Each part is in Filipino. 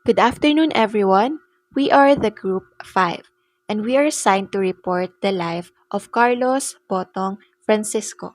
Good afternoon, everyone. We are the Group 5, and we are assigned to report the life of Carlos Botong Francisco.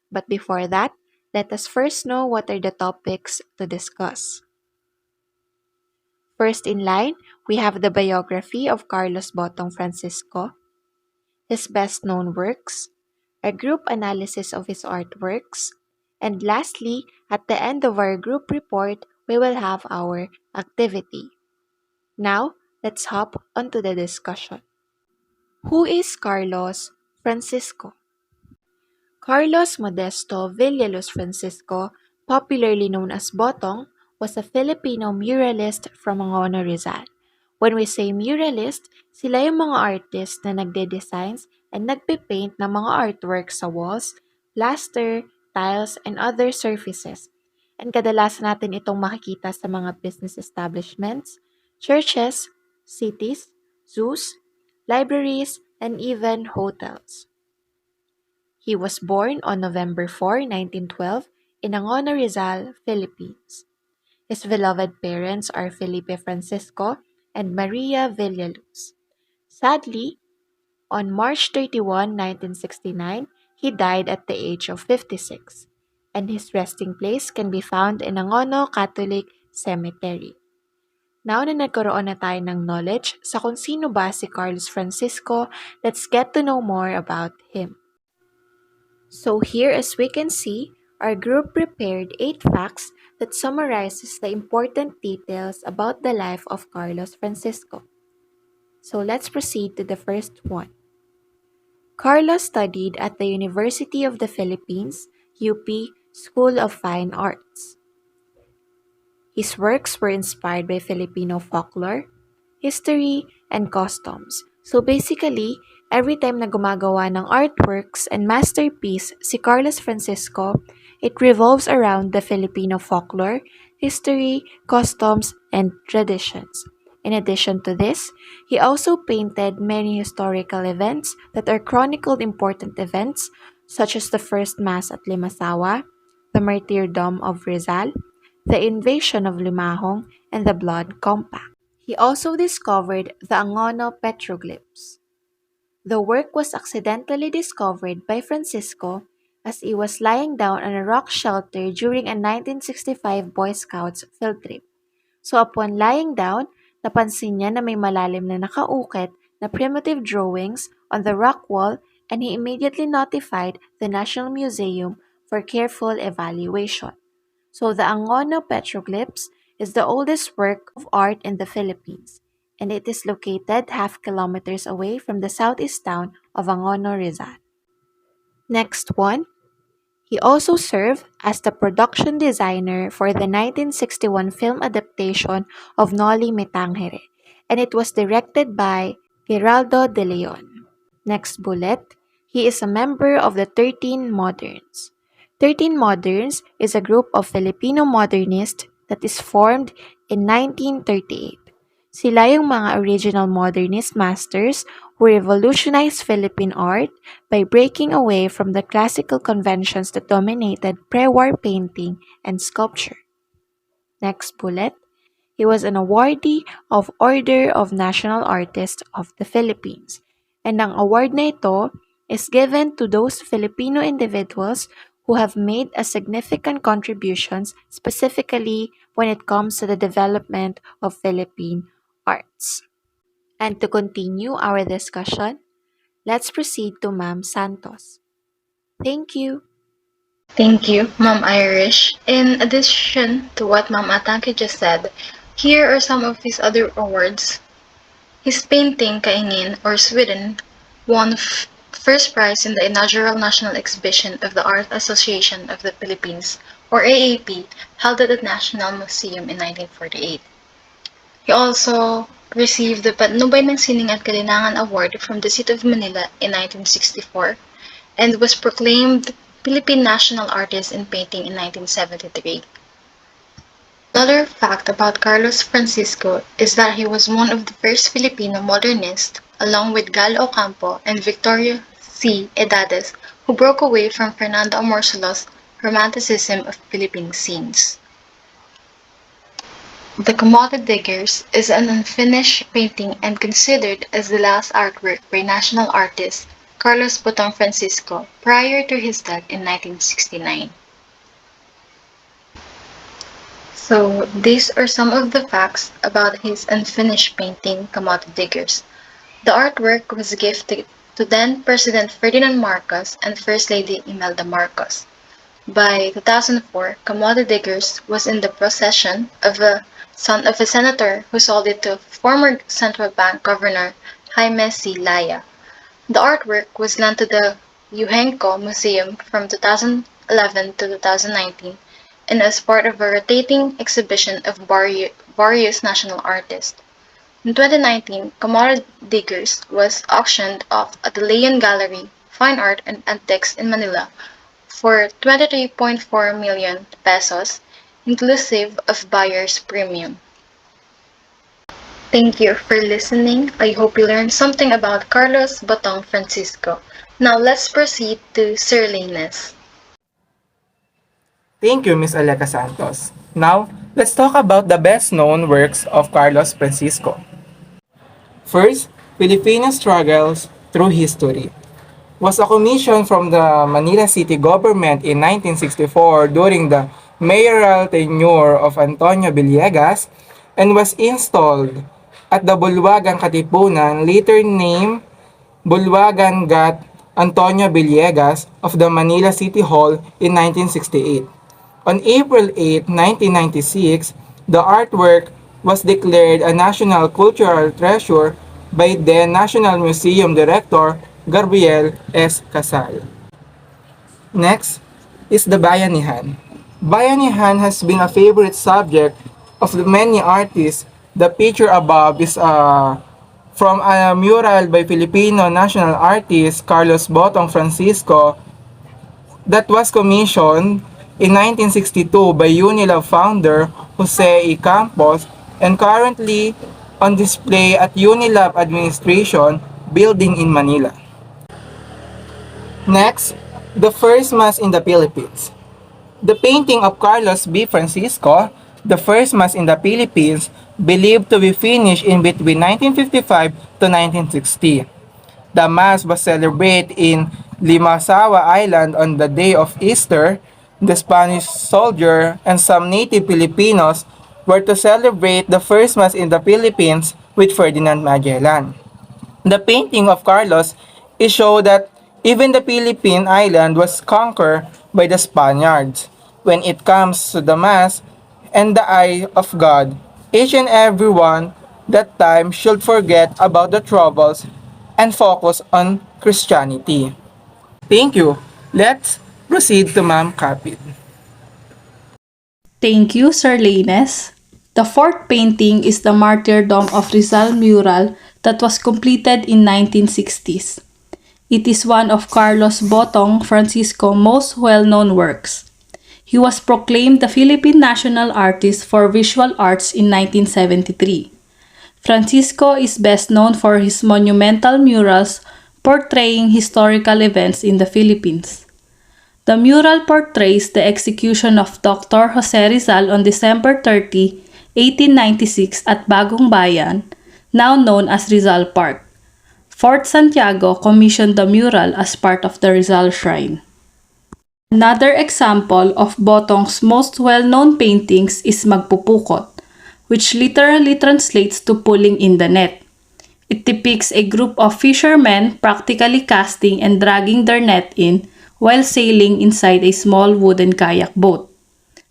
But before that, let us first know what are the topics to discuss. First in line, we have the biography of Carlos Botong Francisco, his best-known works, a group analysis of his artworks, and lastly, at the end of our group report, we will have our activity. Now, let's hop onto the discussion. Who is Carlos Francisco? Carlos Modesto Villaluz Francisco, popularly known as Botong, was a Filipino muralist from Angono, Rizal. When we say muralist, sila yung mga artist na nagde-designs and nagpe-paint ng mga artworks sa walls, plaster, tiles, and other surfaces. And kadalasan natin itong makikita sa mga business establishments, churches, cities, zoos, libraries, and even hotels. He was born on November 4, 1912, in Angono, Rizal, Philippines. His beloved parents are Felipe Francisco and Maria Villaluz. Sadly, on March 31, 1969, he died at the age of 56, and his resting place can be found in Angono Catholic Cemetery. Now na nagkaroon na tayo ng knowledge sa kung sino ba si Carlos Francisco, let's get to know more about him. So here, as we can see, our group prepared 8 facts that summarizes the important details about the life of Carlos Francisco. So let's proceed to the first one. Carlos studied at the University of the Philippines, UP, School of Fine Arts. His works were inspired by Filipino folklore, history, and customs. So basically, every time na gumagawa ng artworks and masterpiece si Carlos Francisco, it revolves around the Filipino folklore, history, customs, and traditions. In addition to this, he also painted many historical events that are chronicled important events such as the First Mass at Limasawa, the Martyrdom of Rizal, the invasion of Limahong, and the Blood Compact. He also discovered the Angono petroglyphs. The work was accidentally discovered by Francisco as he was lying down on a rock shelter during a 1965 Boy Scouts field trip. So upon lying down, napansin niya na may malalim na nakaukit na primitive drawings on the rock wall, and he immediately notified the National Museum for careful evaluation. So the Angono petroglyphs is the oldest work of art in the Philippines, and it is located half kilometers away from the southeast town of Angono, Rizal. Next one, he also served as the production designer for the 1961 film adaptation of Noli Me Tangere, and it was directed by Geraldo de Leon. Next bullet, he is a member of the 13 Moderns. 13 Moderns is a group of Filipino modernists that is formed in 1938. Sila yung mga original modernist masters who revolutionized Philippine art by breaking away from the classical conventions that dominated pre-war painting and sculpture. Next bullet, he was an awardee of Order of National Artists of the Philippines. And ang award na ito is given to those Filipino individuals who have made a significant contributions specifically when it comes to the development of Philippine arts. And to continue our discussion, let's proceed to Ma'am Santos. Thank you. Thank you, Ma'am Irish. In addition to what Ma'am Atanque just said, here are some of his other awards. His painting, Kaingin, or Sweden, won first prize in the inaugural National Exhibition of the Art Association of the Philippines, or AAP, held at the National Museum in 1948. He also received the Patnubay ng Sining at Kalinangan Award from the City of Manila in 1964 and was proclaimed Philippine National Artist in Painting in 1973. Another fact about Carlos Francisco is that he was one of the first Filipino modernists, along with Galo Ocampo and Victoria C. Edades, who broke away from Fernando Amorsolo's romanticism of Philippine scenes. The Kamote Diggers is an unfinished painting and considered as the last artwork by national artist Carlos Botong Francisco prior to his death in 1969. So these are some of the facts about his unfinished painting Kamote Diggers. The artwork was gifted to then President Ferdinand Marcos and First Lady Imelda Marcos. By 2004, Kamote Diggers was in the possession of a son of a senator who sold it to former central bank governor Jaime C. Laya. The artwork was lent to the Yuhenko Museum from 2011 to 2019 and as part of a rotating exhibition of various national artists. In 2019, Kamote Diggers was auctioned off at the Leyen Gallery, Fine Art and Antiques in Manila for 23.4 million pesos, inclusive of buyer's premium. Thank you for listening. I hope you learned something about Carlos Botong Francisco. Now let's proceed to Sir LEYNES. Thank you, Ms. ALECCA Santos. Now, let's talk about the best-known works of Carlos Francisco. First, Filipino Struggles Through History was a commission from the Manila City government in 1964 during the mayoral tenure of Antonio Villegas and was installed at the Bulwagan Katipunan, later named Bulwagan Gat Antonio Villegas of the Manila City Hall in 1968. On April 8, 1996, the artwork was declared a national cultural treasure by the National Museum Director Gabrielle S. Casal. Next is the Bayanihan. Bayanihan has been a favorite subject of many artists. The picture above is from a mural by Filipino national artist Carlos Botong Francisco that was commissioned in 1962 by Unilab founder Jose E. Campos and currently on display at Unilab Administration Building in Manila. Next, the first mass in the Philippines. The painting of Carlos B. Francisco, the first mass in the Philippines, believed to be finished in between 1955 to 1960. The mass was celebrated in Limasawa Island on the day of Easter. The Spanish soldier and some native Filipinos were to celebrate the first mass in the Philippines with Ferdinand Magellan. The painting of Carlos is show that even the Philippine island was conquered by the Spaniards. When it comes to the mass and the eye of God, each and everyone that time should forget about the troubles and focus on Christianity. Thank you. Let's proceed to Ma'am Capid. Thank you, Sir Leynes. The fourth painting is the Martyrdom of Rizal mural that was completed in 1960s. It is one of Carlos Botong Francisco's most well-known works. He was proclaimed the Philippine National Artist for Visual Arts in 1973. Francisco is best known for his monumental murals portraying historical events in the Philippines. The mural portrays the execution of Dr. Jose Rizal on December 30, 1896 at Bagong Bayan, now known as Rizal Park. Fort Santiago commissioned the mural as part of the Rizal Shrine. Another example of Botong's most well-known paintings is Magpupukot, which literally translates to pulling in the net. It depicts a group of fishermen practically casting and dragging their net in while sailing inside a small wooden kayak boat.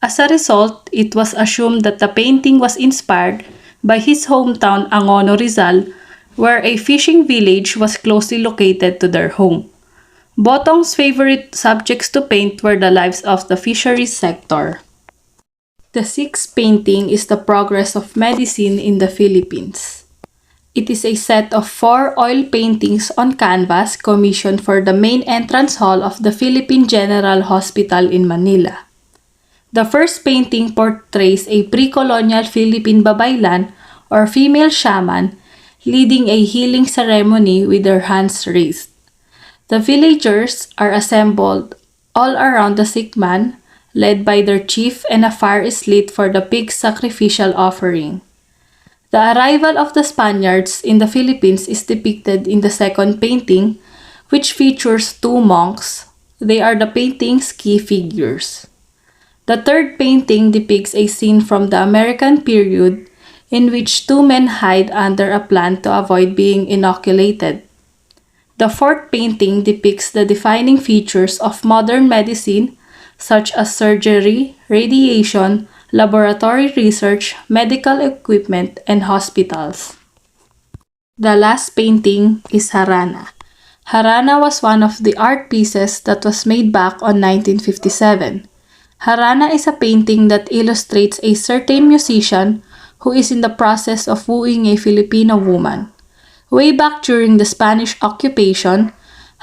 As a result, it was assumed that the painting was inspired by his hometown Angono, Rizal, where a fishing village was closely located to their home. Botong's favorite subjects to paint were the lives of the fisheries sector. The sixth painting is the progress of medicine in the Philippines. It is a set of 4 oil paintings on canvas commissioned for the main entrance hall of the Philippine General Hospital in Manila. The first painting portrays a pre-colonial Philippine babaylan or female shaman leading a healing ceremony with their hands raised. The villagers are assembled all around the sick man, led by their chief, and a fire is lit for the pig's sacrificial offering. The arrival of the Spaniards in the Philippines is depicted in the second painting, which features two monks. They are the painting's key figures. The third painting depicts a scene from the American period in which two men hide under a plant to avoid being inoculated. The fourth painting depicts the defining features of modern medicine, such as surgery, radiation, laboratory research, medical equipment, and hospitals. The last painting is Harana. Harana was one of the art pieces that was made back on 1957. Harana is a painting that illustrates a certain musician who is in the process of wooing a Filipino woman. Way back during the Spanish occupation,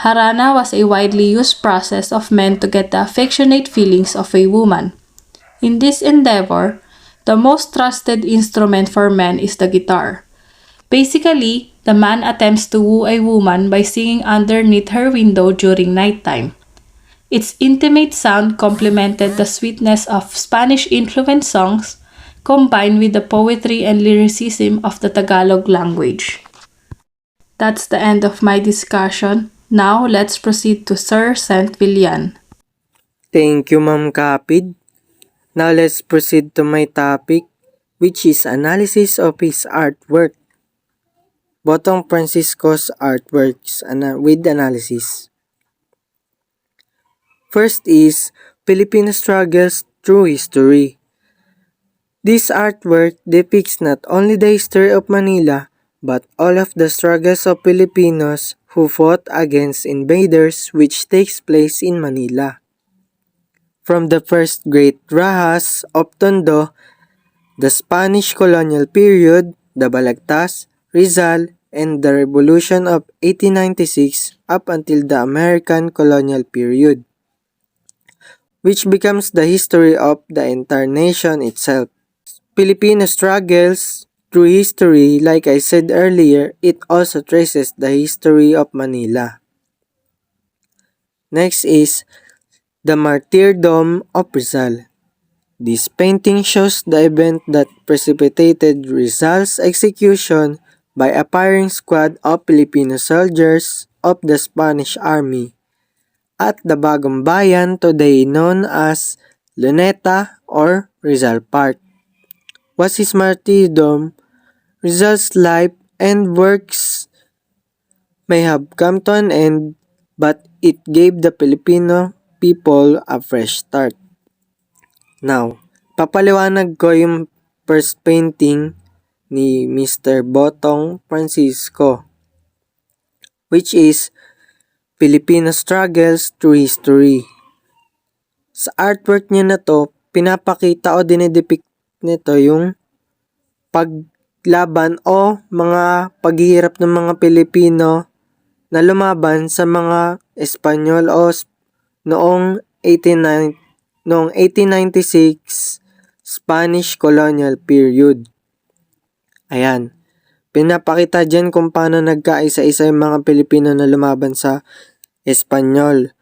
Harana was a widely used process of men to get the affectionate feelings of a woman. In this endeavor, the most trusted instrument for men is the guitar. Basically, the man attempts to woo a woman by singing underneath her window during nighttime. Its intimate sound complemented the sweetness of Spanish-influenced songs combined with the poetry and lyricism of the Tagalog language. That's the end of my discussion. Now, let's proceed to Sir Saint Villan. Thank you, Ma'am Capid. Now let's proceed to my topic, which is analysis of his artwork. Botong Francisco's artworks with analysis. First is Filipino struggles through history. This artwork depicts not only the history of Manila, but all of the struggles of Filipinos who fought against invaders which takes place in Manila. From the first great Rajas of Tondo, the Spanish colonial period, the Balagtas, Rizal, and the Revolution of 1896 up until the American colonial period, which becomes the history of the entire nation itself. Filipino struggles through history, like I said earlier, it also traces the history of Manila. Next is the Martyrdom of Rizal. This painting shows the event that precipitated Rizal's execution by a firing squad of Filipino soldiers of the Spanish Army at the Bagong Bayan, today known as Luneta or Rizal Park. Was his martyrdom, Rizal's life and works may have come to an end, but it gave the Filipino people a fresh start. Now, papaliwanag ko yung first painting ni Mr. Botong Francisco, which is Filipino Struggles Through History. Sa artwork niya na to, pinapakita o dinidepict nito yung paglaban o mga paghihirap ng mga Pilipino na lumaban sa mga Espanyol o noong 1896 Spanish colonial period. Ayan. Pinapakita dyan kung paano nagkaisa-isa yung mga Pilipino na lumaban sa Espanyol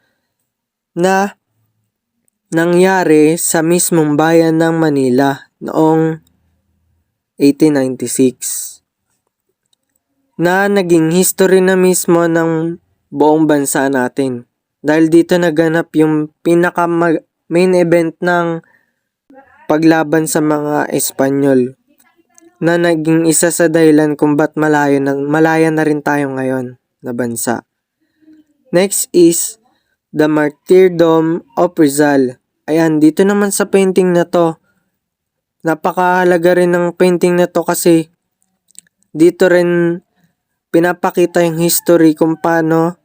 na nangyari sa mismong bayan ng Manila noong 1896 na naging history na mismo ng buong bansa natin. Dahil dito naganap yung main event ng paglaban sa mga Espanyol na naging isa sa dahilan kung ba't malaya na rin tayo ngayon na bansa. Next is the Martyrdom of Rizal. Ayan, dito naman sa painting na to, napakahalaga rin ng painting na to kasi dito rin pinapakita yung history kung paano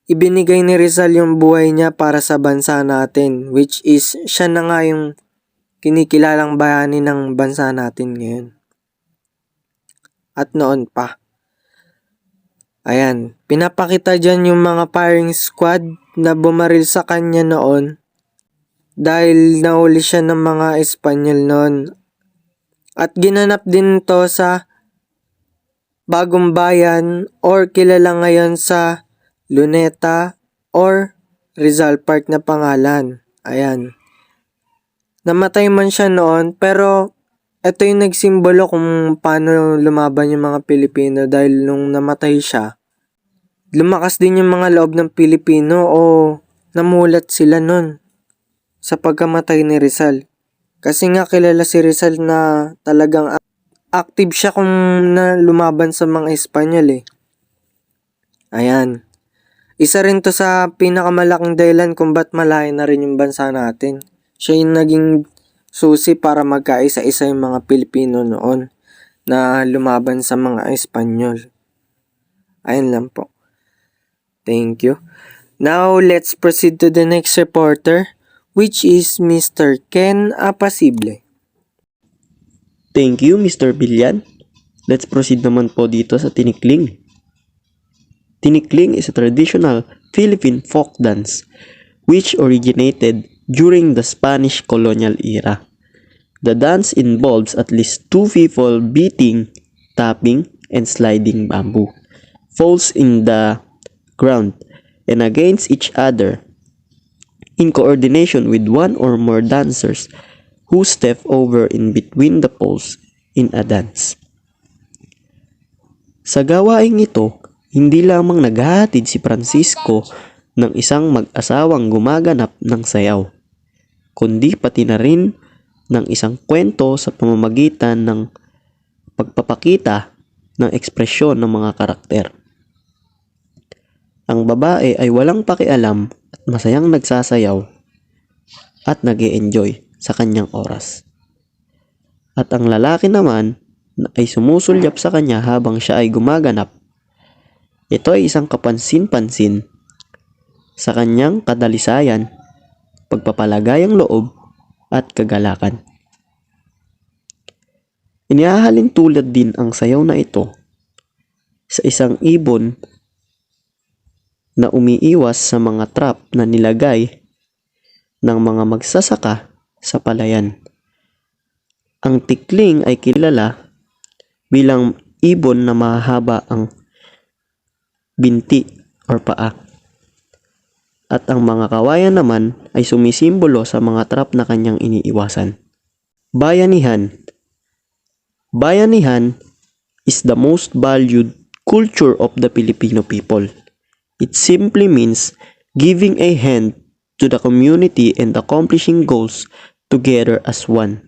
ibinigay ni Rizal yung buhay niya para sa bansa natin, which is siya na nga yung kinikilalang bayani ng bansa natin ngayon. At noon pa. Ayan, pinapakita dyan yung mga firing squad na bumaril sa kanya noon dahil nahuli siya ng mga Espanyol noon. At ginanap din to sa Bagong Bayan or kilala ngayon sa Luneta or Rizal Park na pangalan. Ayan. Namatay man siya noon, pero ito yung nagsimbolo kung paano lumaban yung mga Pilipino dahil nung namatay siya, lumakas din yung mga loob ng Pilipino o namulat sila nun sa pagkamatay ni Rizal. Kasi nga kilala si Rizal na talagang active siya kung na lumaban sa mga Espanyol eh. Ayan. Isa rin to sa pinakamalaking dahilan kung ba't malayo na rin yung bansa natin. Siya yung naging susi para magkaisa-isa yung mga Pilipino noon na lumaban sa mga Espanyol. Ayun lang po. Thank you. Now, let's proceed to the next reporter, which is Mr. Ken APACIBLE. Thank you, Mr. Villan. Let's proceed naman po dito sa tinikling. Tinikling is a traditional Philippine folk dance which originated during the Spanish colonial era. The dance involves at least two people beating, tapping, and sliding bamboo falls in the ground and against each other in coordination with one or more dancers who step over in between the poles in a dance. Sa gawaing ito, hindi lamang naghahatid si Francisco ng isang mag-asawang gumaganap ng sayaw, kundi pati na rin ng isang kwento sa pamamagitan ng pagpapakita ng ekspresyon ng mga karakter. Ang babae ay walang pakialam at masayang nagsasayaw at nag-e-enjoy sa kanyang oras. At ang lalaki naman ay sumusulyap sa kanya habang siya ay gumaganap. Ito ay isang kapansin-pansin sa kanyang kadalisayan, pagpapalagayang loob at kagalakan. Inihahalin tulad din ang sayaw na ito sa isang ibon na umiiwas sa mga trap na nilagay ng mga magsasaka sa palayan. Ang tikling ay kilala bilang ibon na mahaba ang binti or paa. At ang mga kawayan naman ay sumisimbolo sa mga trap na kanyang iniiwasan. Bayanihan. Bayanihan is the most valued culture of the Filipino people. It simply means giving a hand to the community and accomplishing goals together as one.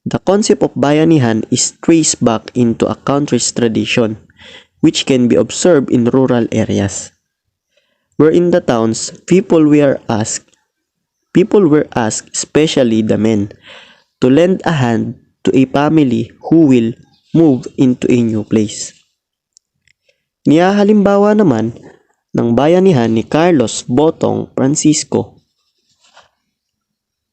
The concept of bayanihan is traced back into a country's tradition, which can be observed in rural areas, where in the towns people were asked, especially the men, to lend a hand to a family who will move into a new place. Nihahalimbawa naman ng bayanihan ni Carlos Botong Francisco,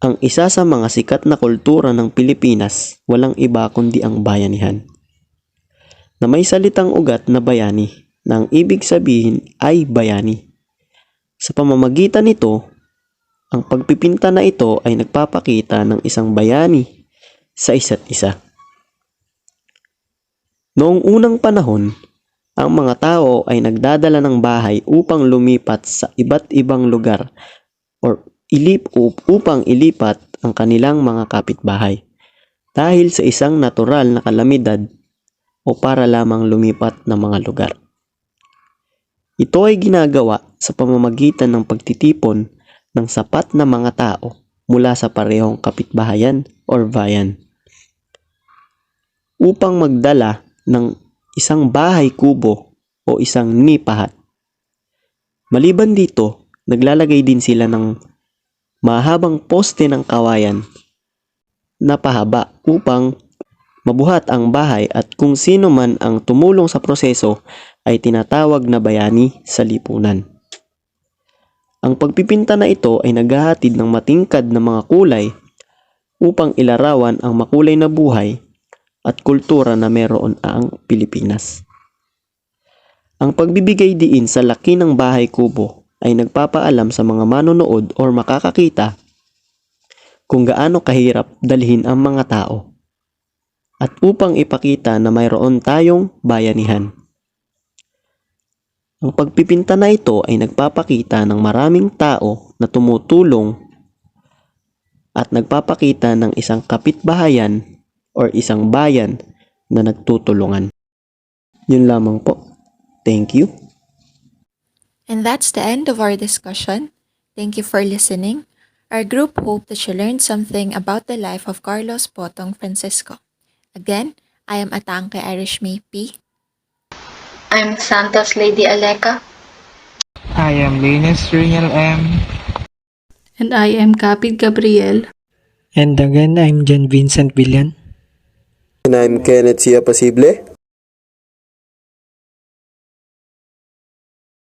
ang isa sa mga sikat na kultura ng Pilipinas, walang iba kundi ang bayanihan, na may salitang ugat na bayani, na ang ibig sabihin ay bayani. Sa pamamagitan nito, ang pagpipinta na ito ay nagpapakita ng isang bayani sa isa't isa. Noong unang panahon, ang mga tao ay nagdadala ng bahay upang lumipat sa iba't ibang lugar or upang ilipat ang kanilang mga kapitbahay dahil sa isang natural na kalamidad o para lamang lumipat ng mga lugar. Ito ay ginagawa sa pamamagitan ng pagtitipon ng sapat na mga tao mula sa parehong kapitbahayan or bayan upang magdala ng isang bahay kubo o isang nipahat. Maliban dito, naglalagay din sila ng mahabang poste ng kawayan na pahaba upang mabuhat ang bahay at kung sino man ang tumulong sa proseso ay tinatawag na bayani sa lipunan. Ang pagpipinta na ito ay naghahatid ng matingkad na mga kulay upang ilarawan ang makulay na buhay at kultura na meron ang Pilipinas. Ang pagbibigay diin sa laki ng bahay kubo ay nagpapaalam sa mga manonood o makakakita kung gaano kahirap dalhin ang mga tao at upang ipakita na mayroon tayong bayanihan. Ang pagpipinta na ito ay nagpapakita ng maraming tao na tumutulong at nagpapakita ng isang kapitbahayan or isang bayan na nagtutulungan. Yun lamang po. Thank you. And that's the end of our discussion. Thank you for listening. Our group hoped that you learned something about the life of Carlos Botong Francisco. Again, I am Atanque Irish May P. I'm Santos Lady ALECCA. I am LEYNES RENIEL M. And I am CAPID Gabrielle. And again, I'm John Vincent VILLAN. And I'm KENNETH APACIBLE.